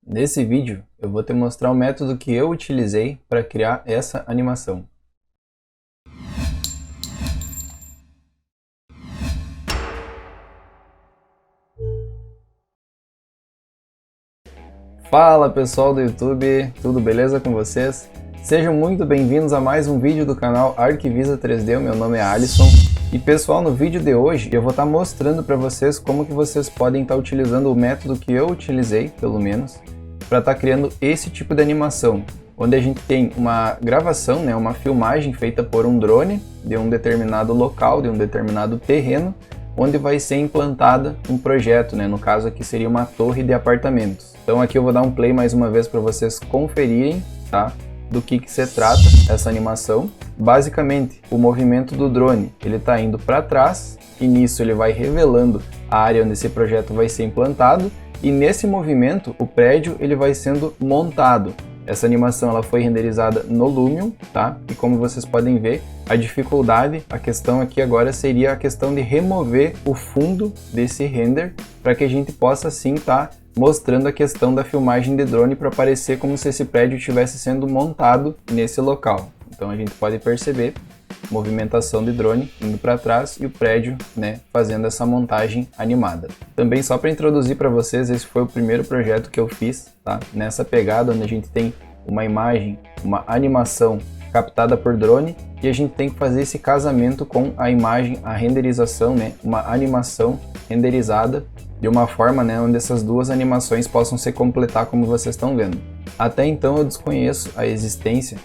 Nesse vídeo, eu vou te mostrar o método que eu utilizei para criar essa animação. Fala pessoal do YouTube, tudo beleza com vocês? Sejam muito bem-vindos a mais um vídeo do canal Arquivisa 3D, meu nome é Alisson. E pessoal, no vídeo de hoje eu vou estar mostrando para vocês como que vocês podem estar utilizando o método que eu utilizei, pelo menos, para estar criando esse tipo de animação, onde a gente tem uma gravação, uma filmagem feita por um drone de um determinado local, de um determinado terreno, onde vai ser implantada um projeto, no caso aqui seria uma torre de apartamentos. Então aqui eu vou dar um play mais uma vez para vocês conferirem, tá? Do que se trata essa animação. Basicamente, o movimento do drone, ele está indo para trás, e nisso ele vai revelando a área onde esse projeto vai ser implantado, e nesse movimento o prédio ele vai sendo montado. Essa animação ela foi renderizada no Lumion, tá? E como vocês podem ver, a dificuldade, a questão aqui agora seria a questão de remover o fundo desse render para que a gente possa sim estar mostrando a questão da filmagem de drone para parecer como se esse prédio estivesse sendo montado nesse local. Então a gente pode perceber movimentação de drone indo para trás e o prédio, fazendo essa montagem animada. Também só para introduzir para vocês, esse foi o primeiro projeto que eu fiz, tá? Nessa pegada onde a gente tem uma imagem, uma animação captada por drone e a gente tem que fazer esse casamento com a imagem, a renderização, uma animação renderizada de uma forma, onde essas duas animações possam se completar como vocês estão vendo. Até então eu desconheço a existência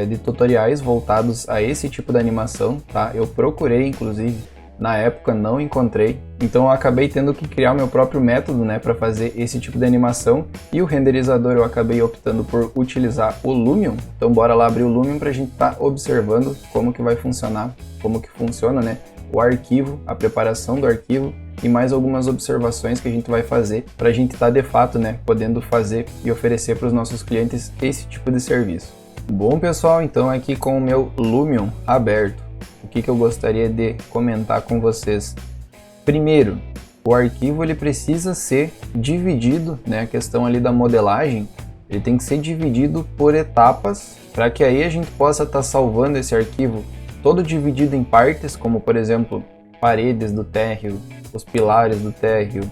de tutoriais voltados a esse tipo de animação, tá? Eu procurei, inclusive, na época não encontrei, então eu acabei tendo que criar meu próprio método, para fazer esse tipo de animação, e o renderizador eu acabei optando por utilizar o Lumion. Então bora lá abrir o Lumion para a gente estar observando como que vai funcionar, como que funciona, o arquivo, a preparação do arquivo e mais algumas observações que a gente vai fazer para a gente estar de fato, podendo fazer e oferecer para os nossos clientes esse tipo de serviço. Bom pessoal, então aqui com o meu Lumion aberto, o que eu gostaria de comentar com vocês? Primeiro, o arquivo ele precisa ser dividido, a questão ali da modelagem, ele tem que ser dividido por etapas, para que aí a gente possa estar salvando esse arquivo todo dividido em partes, como por exemplo, paredes do térreo, os pilares do térreo,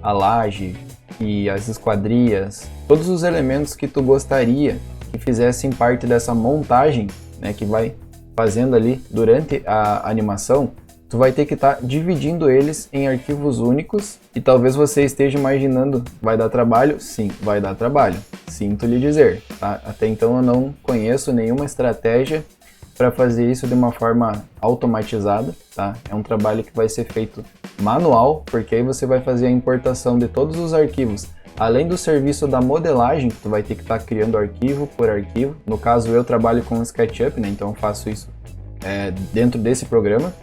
a laje e as esquadrias, todos os elementos que tu gostaria que fizessem parte dessa montagem, que vai fazendo ali durante a animação, tu vai ter que estar dividindo eles em arquivos únicos. E talvez você esteja imaginando, vai dar trabalho? Sim, vai dar trabalho, sinto lhe dizer, tá? Até então eu não conheço nenhuma estratégia para fazer isso de uma forma automatizada, tá? É um trabalho que vai ser feito manual, porque aí você vai fazer a importação de todos os arquivos. Além do serviço da modelagem, tu vai ter que estar criando arquivo por arquivo. No caso, eu trabalho com o SketchUp, então eu faço isso dentro desse programa.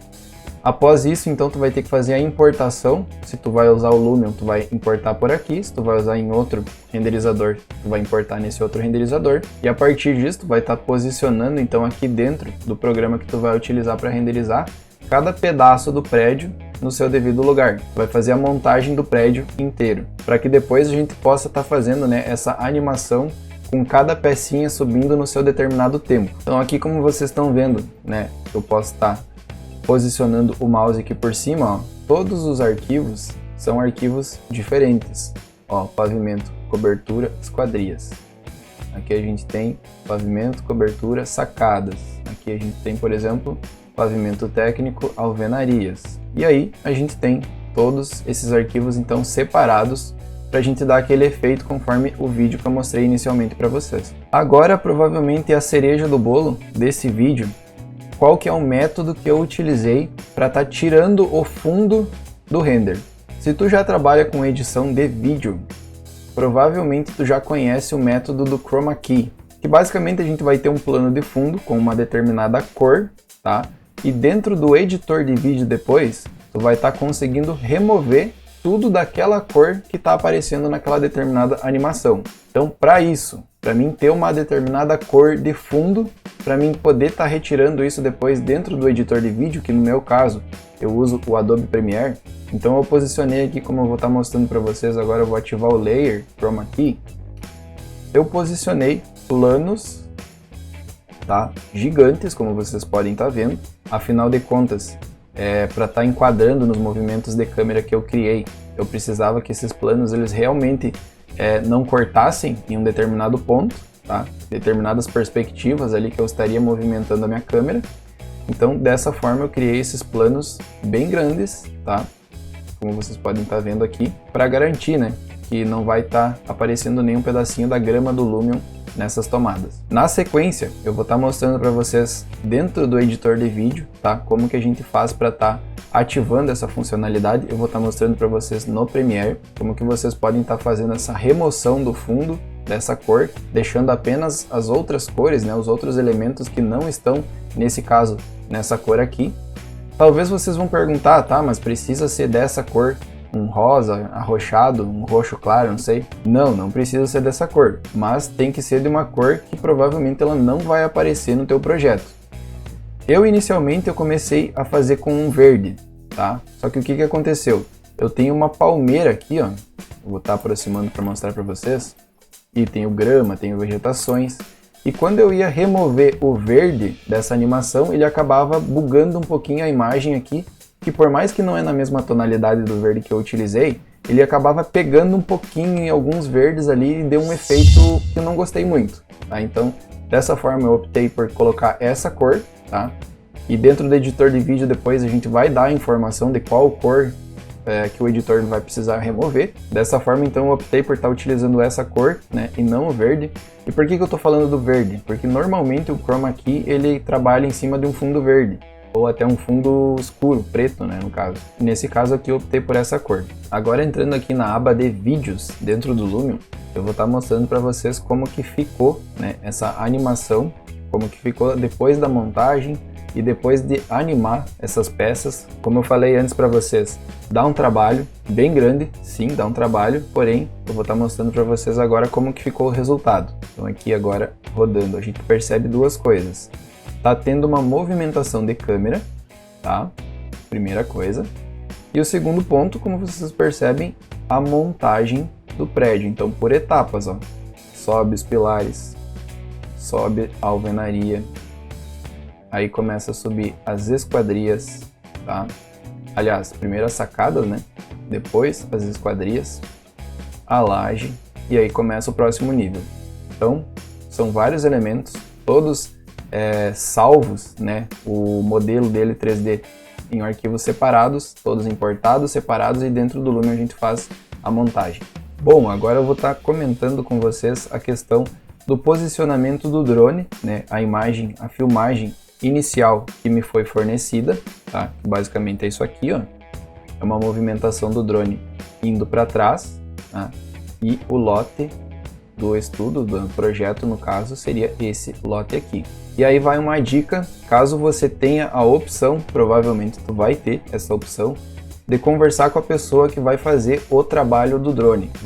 Após isso, então, tu vai ter que fazer a importação. Se tu vai usar o Lumion, tu vai importar por aqui. Se tu vai usar em outro renderizador, tu vai importar nesse outro renderizador. E a partir disso, tu vai estar posicionando, então, aqui dentro do programa que tu vai utilizar para renderizar cada pedaço do prédio no seu devido lugar. Vai fazer a montagem do prédio inteiro, para que depois a gente possa estar fazendo essa animação com cada pecinha subindo no seu determinado tempo. Então aqui, como vocês estão vendo, eu posso estar posicionando o mouse aqui por cima, ó, todos os arquivos são arquivos diferentes. Ó, pavimento, cobertura, esquadrias. Aqui a gente tem pavimento, cobertura, sacadas. Aqui a gente tem, por exemplo, pavimento técnico, alvenarias. E aí a gente tem todos esses arquivos então separados para a gente dar aquele efeito conforme o vídeo que eu mostrei inicialmente para vocês. Agora provavelmente a cereja do bolo desse vídeo, qual que é o método que eu utilizei para estar tirando o fundo do render. Se tu já trabalha com edição de vídeo, provavelmente tu já conhece o método do Chroma Key, que basicamente a gente vai ter um plano de fundo com uma determinada cor, tá? E dentro do editor de vídeo depois, tu vai estar conseguindo remover tudo daquela cor que está aparecendo naquela determinada animação. Então, para isso, para mim ter uma determinada cor de fundo, para mim poder estar retirando isso depois dentro do editor de vídeo, que no meu caso eu uso o Adobe Premiere, então eu posicionei aqui, como eu vou estar mostrando para vocês agora, eu vou ativar o Layer Chroma Key, eu posicionei planos, tá, gigantes, como vocês podem estar vendo. Afinal de contas, para estar enquadrando nos movimentos de câmera que eu criei, eu precisava que esses planos eles realmente não cortassem em um determinado ponto, tá? Determinadas perspectivas ali que eu estaria movimentando a minha câmera. Então, dessa forma eu criei esses planos bem grandes, tá? Como vocês podem estar vendo aqui, para garantir, né, que não vai estar aparecendo nenhum pedacinho da grama do Lumion nessas tomadas. Na sequência, eu vou estar mostrando para vocês dentro do editor de vídeo, tá? Como que a gente faz para estar ativando essa funcionalidade. Eu vou estar mostrando para vocês no Premiere como que vocês podem estar fazendo essa remoção do fundo dessa cor, deixando apenas as outras cores, né, os outros elementos que não estão, nesse caso, nessa cor aqui. Talvez vocês vão perguntar, tá, mas precisa ser dessa cor? Um rosa, arroxado, um roxo claro, não sei. Não precisa ser dessa cor, mas tem que ser de uma cor que provavelmente ela não vai aparecer no teu projeto. Inicialmente eu comecei a fazer com um verde, tá? Só que o que aconteceu? Eu tenho uma palmeira aqui, ó, vou estar aproximando para mostrar para vocês, e tenho grama, tenho vegetações, e quando eu ia remover o verde dessa animação, ele acabava bugando um pouquinho a imagem aqui, que por mais que não é na mesma tonalidade do verde que eu utilizei, ele acabava pegando um pouquinho em alguns verdes ali e deu um efeito que eu não gostei muito, tá? Então, dessa forma eu optei por colocar essa cor, tá? E dentro do editor de vídeo depois a gente vai dar a informação de qual cor que o editor vai precisar remover. Dessa forma, então, eu optei por estar utilizando essa cor, né, e não o verde. E por que eu estou falando do verde? Porque normalmente o Chroma Key ele trabalha em cima de um fundo verde, ou até um fundo escuro, preto, né, no caso. Nesse caso aqui eu optei por essa cor. Agora entrando aqui na aba de vídeos dentro do Lumion, eu vou estar mostrando para vocês como que ficou, né, essa animação, como que ficou depois da montagem e depois de animar essas peças. Como eu falei antes para vocês, dá um trabalho bem grande, sim, dá um trabalho, porém eu vou estar mostrando para vocês agora como que ficou o resultado. Então aqui agora rodando, a gente percebe duas coisas. Tá tendo uma movimentação de câmera, tá? Primeira coisa. E o segundo ponto, como vocês percebem, a montagem do prédio. Então por etapas, ó. Sobe os pilares, sobe a alvenaria, aí começa a subir as esquadrias, tá? Aliás, primeiro as sacadas, né? Depois as esquadrias, a laje, e aí começa o próximo nível. Então, são vários elementos, todos salvos, né? O modelo dele 3D em arquivos separados, todos importados, separados, e dentro do Lumion a gente faz a montagem. Bom, agora eu vou estar comentando com vocês a questão do posicionamento do drone, né? A imagem, a filmagem inicial que me foi fornecida, tá? Basicamente é isso aqui, ó. É uma movimentação do drone indo para trás, tá? E o lote do estudo, do projeto no caso, seria esse lote aqui. E aí vai uma dica, caso você tenha a opção, provavelmente tu vai ter essa opção, de conversar com a pessoa que vai fazer o trabalho do drone, que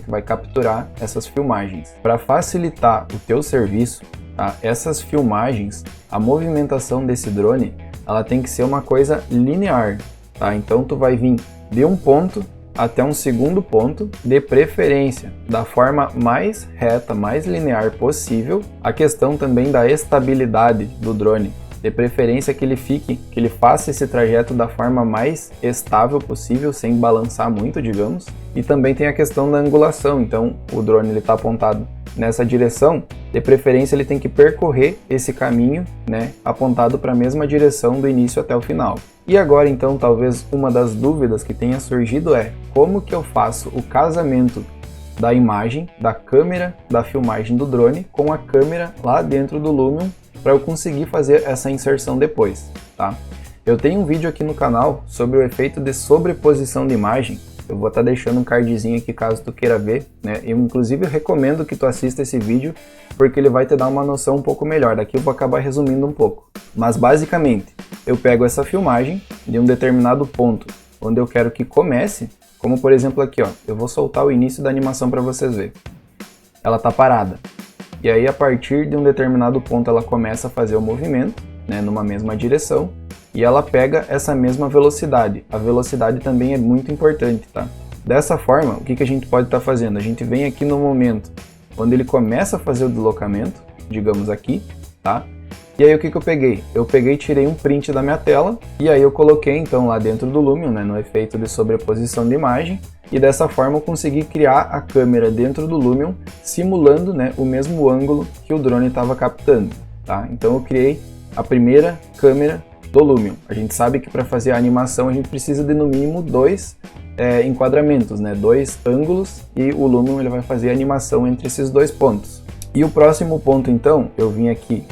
vai capturar essas filmagens. Para facilitar o teu serviço, tá? Essas filmagens, a movimentação desse drone, ela tem que ser uma coisa linear, tá? Então tu vai vir de um ponto até um segundo ponto, de preferência da forma mais reta, mais linear possível. A questão também da estabilidade do drone, de preferência que ele faça esse trajeto da forma mais estável possível, sem balançar muito, digamos. E também tem a questão da angulação, então o drone ele está apontado nessa direção, de preferência ele tem que percorrer esse caminho, né, apontado para a mesma direção do início até o final. E agora então, talvez uma das dúvidas que tenha surgido é como que eu faço o casamento da imagem, da câmera, da filmagem do drone com a câmera lá dentro do Lumion para eu conseguir fazer essa inserção depois, tá? Eu tenho um vídeo aqui no canal sobre o efeito de sobreposição de imagem. Eu vou estar deixando um cardzinho aqui caso tu queira ver, né? Eu inclusive recomendo que tu assista esse vídeo porque ele vai te dar uma noção um pouco melhor. Daqui eu vou acabar resumindo um pouco. Mas basicamente, eu pego essa filmagem de um determinado ponto onde eu quero que comece, como por exemplo aqui, ó, eu vou soltar o início da animação para vocês verem. Ela tá parada. E aí a partir de um determinado ponto ela começa a fazer o movimento, né, numa mesma direção, e ela pega essa mesma velocidade. A velocidade também é muito importante, tá? Dessa forma, o que a gente pode estar fazendo? A gente vem aqui no momento onde ele começa a fazer o deslocamento, digamos aqui, tá? E aí o que eu peguei? Eu peguei e tirei um print da minha tela, e aí eu coloquei então lá dentro do Lumion, né, no efeito de sobreposição de imagem, e dessa forma eu consegui criar a câmera dentro do Lumion, simulando, né, o mesmo ângulo que o drone estava captando, tá? Então eu criei a primeira câmera do Lumion. A gente sabe que para fazer a animação a gente precisa de no mínimo dois enquadramentos, né, dois ângulos, e o Lumion ele vai fazer a animação entre esses dois pontos. E o próximo ponto então, eu vim aqui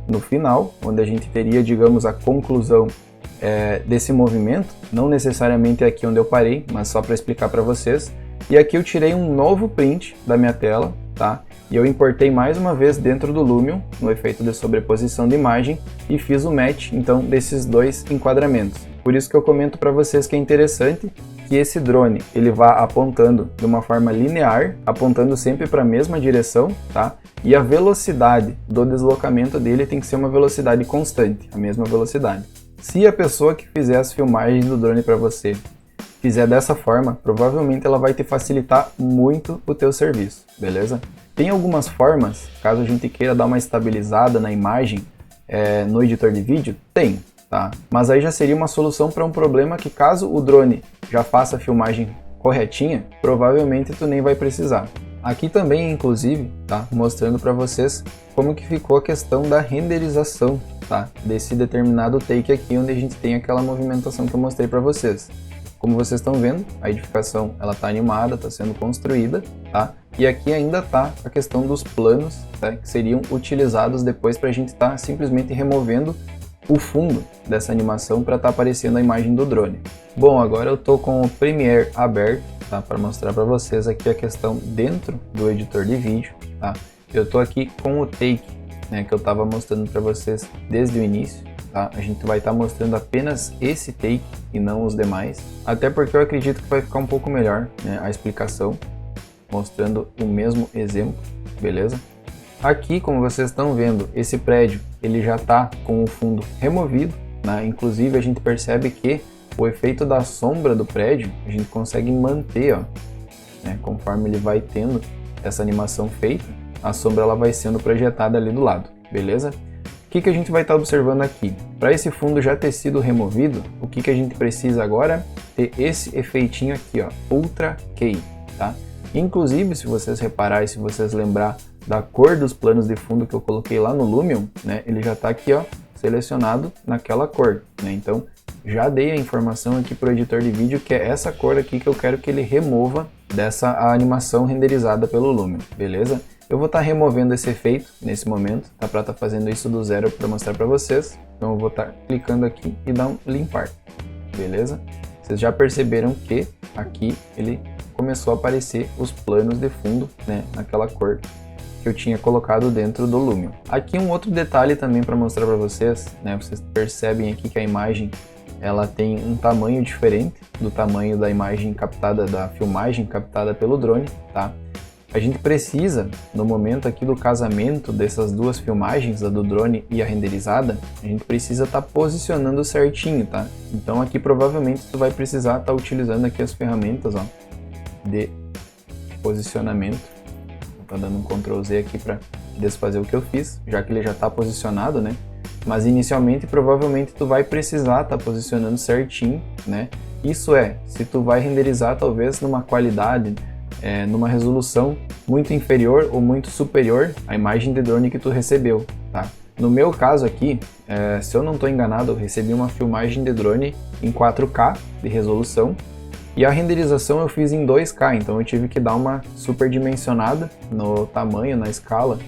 no final, onde a gente teria, digamos, a conclusão desse movimento, não necessariamente é aqui onde eu parei, mas só para explicar para vocês. E aqui eu tirei um novo print da minha tela, tá? E eu importei mais uma vez dentro do Lumion, no efeito de sobreposição de imagem, e fiz o match, então, desses dois enquadramentos. Por isso que eu comento para vocês que é interessante que esse drone ele vá apontando de uma forma linear, apontando sempre para a mesma direção, tá? E a velocidade do deslocamento dele tem que ser uma velocidade constante, a mesma velocidade. Se a pessoa que fizer as filmagens do drone para você fizer dessa forma, provavelmente ela vai te facilitar muito o teu serviço, beleza? Tem algumas formas, caso a gente queira dar uma estabilizada na imagem no editor de vídeo, tem, tá? Mas aí já seria uma solução para um problema que caso o drone já faça a filmagem corretinha, provavelmente tu nem vai precisar. Aqui também, inclusive, tá mostrando para vocês como que ficou a questão da renderização, tá, desse determinado take aqui, onde a gente tem aquela movimentação que eu mostrei para vocês. Como vocês estão vendo, a edificação ela está animada, está sendo construída, tá? E aqui ainda está a questão dos planos, tá, que seriam utilizados depois para a gente estar simplesmente removendo o fundo dessa animação para estar aparecendo a imagem do drone. Bom, agora eu estou com o Premiere aberto, tá, para mostrar para vocês aqui a questão dentro do editor de vídeo, tá? Eu estou aqui com o take, né, que eu estava mostrando para vocês desde o início, tá? A gente vai estar mostrando apenas esse take e não os demais, até porque eu acredito que vai ficar um pouco melhor, né, a explicação, mostrando o mesmo exemplo, beleza? Aqui, como vocês estão vendo, esse prédio ele já está com o fundo removido, né? Inclusive a gente percebe que o efeito da sombra do prédio a gente consegue manter, ó, né? Conforme ele vai tendo essa animação feita, a sombra ela vai sendo projetada ali do lado, beleza? O que a gente vai estar observando aqui? Para esse fundo já ter sido removido, o que a gente precisa agora? Ter esse efeitinho aqui, ó, Ultra Key, tá? Inclusive, se vocês repararem e se vocês lembrar da cor dos planos de fundo que eu coloquei lá no Lumion, né, ele já está aqui, ó, selecionado naquela cor, né? Então, já dei a informação aqui para o editor de vídeo que é essa cor aqui que eu quero que ele remova dessa animação renderizada pelo Lumion, beleza? Eu vou estar removendo esse efeito nesse momento, tá? Para estar fazendo isso do zero para mostrar para vocês. Então eu vou estar clicando aqui e dar um limpar, beleza? Vocês já perceberam que aqui ele começou a aparecer os planos de fundo, né, naquela cor que eu tinha colocado dentro do Lumion. Aqui um outro detalhe também para mostrar para vocês, né? Vocês percebem aqui que a imagem ela tem um tamanho diferente do tamanho da imagem captada, da filmagem captada pelo drone, tá? A gente precisa, no momento aqui do casamento dessas duas filmagens, a do drone e a renderizada, a gente precisa estar posicionando certinho, tá? Então aqui provavelmente tu vai precisar estar utilizando aqui as ferramentas, ó, de posicionamento. Vou dando um Ctrl Z aqui para desfazer o que eu fiz, já que ele já está posicionado, né? Mas inicialmente provavelmente tu vai precisar estar posicionando certinho, né? Isso se tu vai renderizar talvez numa qualidade, numa resolução muito inferior ou muito superior à imagem de drone que tu recebeu, tá? No meu caso aqui, se eu não estou enganado, eu recebi uma filmagem de drone em 4K de resolução e a renderização eu fiz em 2K, então eu tive que dar uma superdimensionada no tamanho, na escala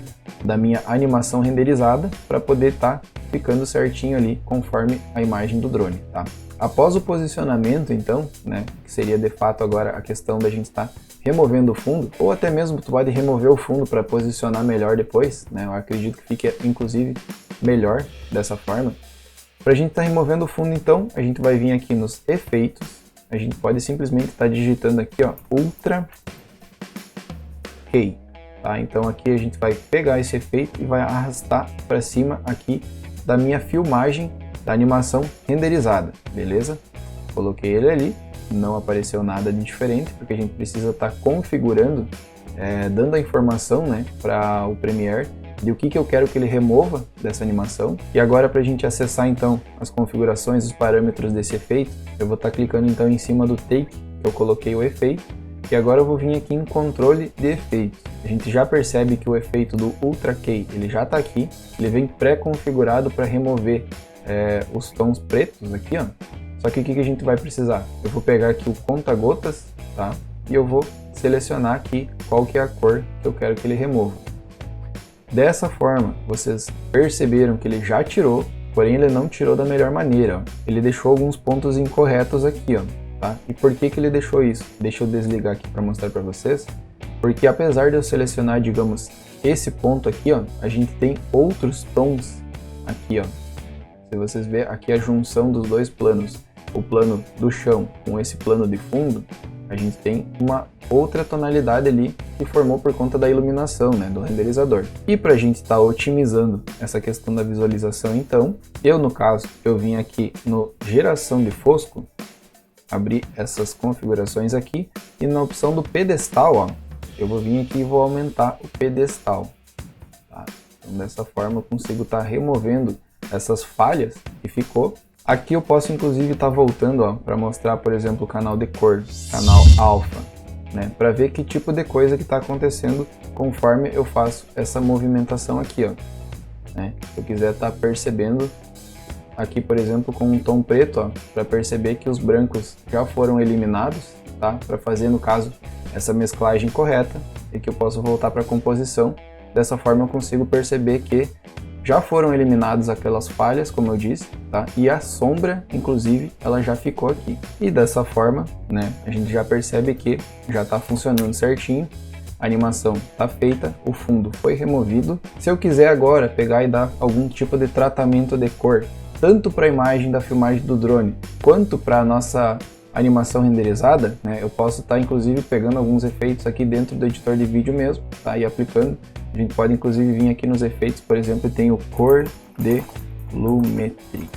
da minha animação renderizada para poder estar ficando certinho ali conforme a imagem do drone, tá? Após o posicionamento, então, né, que seria de fato agora a questão da gente estar removendo o fundo, ou até mesmo tu pode remover o fundo para posicionar melhor depois, né? Eu acredito que fique inclusive melhor dessa forma. Para a gente estar removendo o fundo, então, a gente vai vir aqui nos efeitos, a gente pode simplesmente estar digitando aqui, ó, Ultra Key, tá? Então aqui a gente vai pegar esse efeito e vai arrastar para cima aqui da minha filmagem da animação renderizada, beleza? Coloquei ele ali, não apareceu nada de diferente, porque a gente precisa estar configurando dando a informação, né, para o Premiere de o que eu quero que ele remova dessa animação. E agora, para a gente acessar então as configurações, os parâmetros desse efeito, eu vou estar clicando então em cima do take que eu coloquei o efeito, e agora eu vou vir aqui em controle de efeitos. A gente já percebe que o efeito do Ultra Key ele já está aqui, ele vem pré-configurado para remover os tons pretos aqui, ó. Só que o que a gente vai precisar? Eu vou pegar aqui o conta-gotas, tá? E eu vou selecionar aqui qual que é a cor que eu quero que ele remova. Dessa forma, vocês perceberam que ele já tirou, porém ele não tirou da melhor maneira, ó. Ele deixou alguns pontos incorretos aqui, ó, tá? E por que ele deixou isso? Deixa eu desligar aqui para mostrar para vocês. Porque apesar de eu selecionar, digamos, esse ponto aqui, ó, a gente tem outros tons aqui, ó. Se vocês verem, aqui a junção dos dois planos, o plano do chão com esse plano de fundo, a gente tem uma outra tonalidade ali que formou por conta da iluminação, né, do renderizador. E para a gente estar otimizando essa questão da visualização, então, no caso, eu vim aqui no geração de fosco, abrir essas configurações aqui, e na opção do pedestal, ó, eu vou vir aqui e vou aumentar o pedestal. Tá? Então dessa forma eu consigo estar removendo essas falhas que ficou. Aqui eu posso inclusive estar voltando para mostrar, por exemplo, o canal de cor, canal alfa, né, para ver que tipo de coisa que está acontecendo conforme eu faço essa movimentação aqui, ó, né. Se eu quiser estar percebendo aqui, por exemplo, com um tom preto, para perceber que os brancos já foram eliminados, tá, para fazer no caso essa mesclagem correta, e que eu posso voltar para a composição. Dessa forma eu consigo perceber que já foram eliminadas aquelas falhas, como eu disse, tá? E a sombra, inclusive, ela já ficou aqui. E dessa forma, né, a gente já percebe que já está funcionando certinho, a animação está feita, o fundo foi removido. Se eu quiser agora pegar e dar algum tipo de tratamento de cor, tanto para a imagem da filmagem do drone, quanto para a nossa animação renderizada, né, eu posso estar inclusive pegando alguns efeitos aqui dentro do editor de vídeo mesmo, tá, e aplicando. A gente pode inclusive vir aqui nos efeitos, por exemplo, tem o Cor de Lumetri.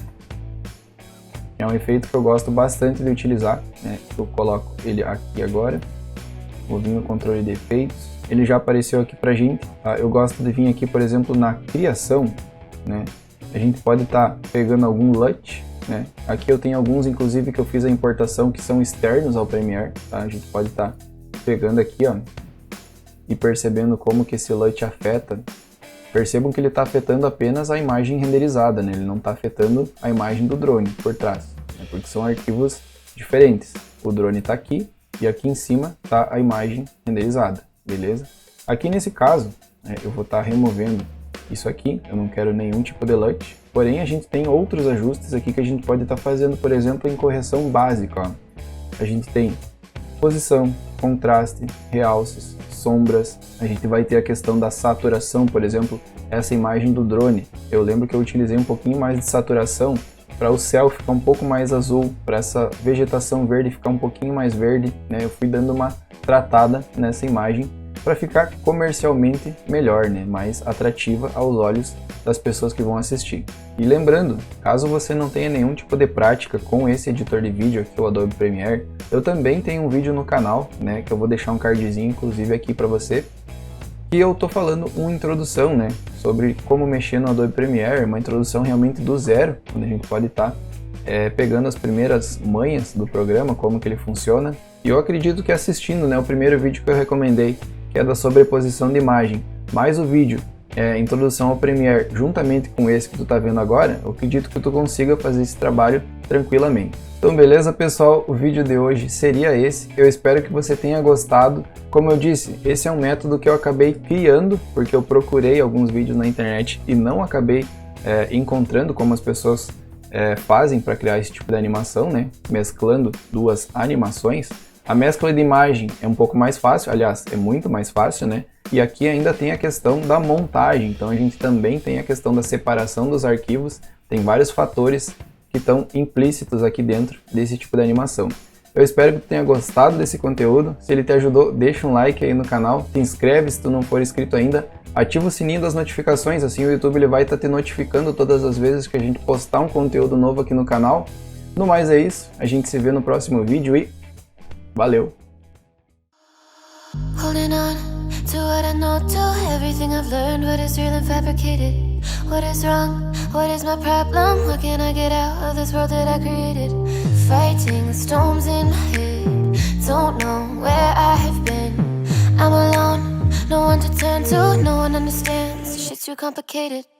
É um efeito que eu gosto bastante de utilizar, né? Eu coloco ele aqui agora, vou vir no controle de efeitos, ele já apareceu aqui pra gente, tá? Eu gosto de vir aqui, por exemplo, na criação, né? A gente pode estar pegando algum LUT, né? Aqui eu tenho alguns, inclusive, que eu fiz a importação que são externos ao Premiere, tá? A gente pode estar pegando aqui, ó, e percebendo como que esse LUT afeta. Percebam que ele está afetando apenas a imagem renderizada, né? Ele não está afetando a imagem do drone por trás, né? Porque são arquivos diferentes. O drone está aqui e aqui em cima está a imagem renderizada, beleza? Aqui nesse caso, né, eu vou estar removendo isso aqui, eu não quero nenhum tipo de LUT, porém a gente tem outros ajustes aqui que a gente pode estar fazendo, por exemplo, em correção básica, ó. A gente tem posição, contraste, realces, sombras, a gente vai ter a questão da saturação, por exemplo, essa imagem do drone. Eu lembro que eu utilizei um pouquinho mais de saturação para o céu ficar um pouco mais azul, para essa vegetação verde ficar um pouquinho mais verde, né? Eu fui dando uma tratada nessa imagem para ficar comercialmente melhor, né? Mais atrativa aos olhos das pessoas que vão assistir. E lembrando, caso você não tenha nenhum tipo de prática com esse editor de vídeo aqui, o Adobe Premiere, eu também tenho um vídeo no canal, né, que eu vou deixar um cardzinho inclusive aqui para você, que eu tô falando uma introdução, né, sobre como mexer no Adobe Premiere, uma introdução realmente do zero, onde a gente pode estar pegando as primeiras manhas do programa, como que ele funciona. E eu acredito que assistindo, né, o primeiro vídeo que eu recomendei, que é da sobreposição de imagem, mais o vídeo introdução ao Premiere, juntamente com esse que tu tá vendo agora, eu acredito que tu consiga fazer esse trabalho tranquilamente. Então beleza pessoal, o vídeo de hoje seria esse, eu espero que você tenha gostado. Como eu disse, esse é um método que eu acabei criando, porque eu procurei alguns vídeos na internet e não acabei encontrando como as pessoas fazem para criar esse tipo de animação, né? Mesclando duas animações. A mescla de imagem é um pouco mais fácil, aliás, é muito mais fácil, né? E aqui ainda tem a questão da montagem, então a gente também tem a questão da separação dos arquivos, tem vários fatores que estão implícitos aqui dentro desse tipo de animação. Eu espero que tu tenha gostado desse conteúdo, se ele te ajudou, deixa um like aí no canal, te inscreve se tu não for inscrito ainda, ativa o sininho das notificações, assim o YouTube ele vai estar te notificando todas as vezes que a gente postar um conteúdo novo aqui no canal. No mais é isso, a gente se vê no próximo vídeo e valeu! what I know to everything I've learned, what is real and fabricated. What is wrong? What is my problem? How can I get out of this world that I created? Fighting the storms in my head, don't know where I have been. I'm alone, no one to turn to, no one understands. Shit's too complicated.